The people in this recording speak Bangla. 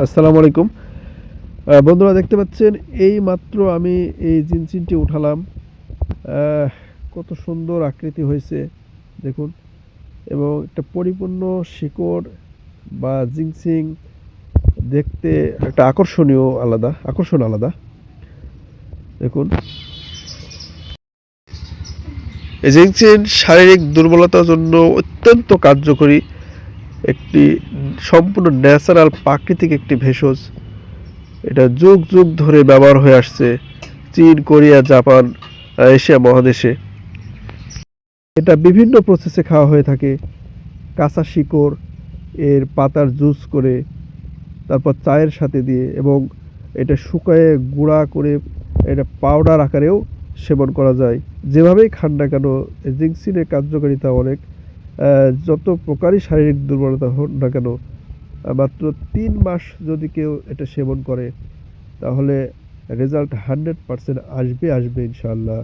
আসসালামু আলাইকুম। বন্ধুরা দেখতে পাচ্ছেন এই মাত্র আমি এই জিনসিনটি উঠালাম। আহ, কত সুন্দর আকৃতি হয়েছে দেখুন, এবং একটা পরিপূর্ণ শিকড় বা জিনসিং দেখতে একটা আকর্ষণ আলাদা দেখুন। এই জিনসিন শারীরিক দুর্বলতার জন্য অত্যন্ত কার্যকরী একটি সম্পূর্ণ ন্যাচারাল প্রাকৃতিক একটি ভেষজ। এটা যুগ যুগ ধরে ব্যবহার হয়ে আসছে চীন, কোরিয়া, জাপান, এশিয়া মহাদেশে। এটা বিভিন্ন প্রসেসে খাওয়া হয়ে থাকে। কাঁচা শিকড় এর পাতার জুস করে, তারপর চায়ের সাথে দিয়ে, এবং এটা শুকায়ে গুঁড়া করে এটা পাউডার আকারেও সেবন করা যায়। যেভাবেই খান না কেন জিনসিনের কার্যকারিতা অনেক। যত প্রকারই শারীরিক দুর্বলতা হোক না কেন, মাত্র 3 মাস যদি কেউ এটা সেবন করে তাহলে রেজাল্ট 100% আসবে ইনশাআল্লাহ।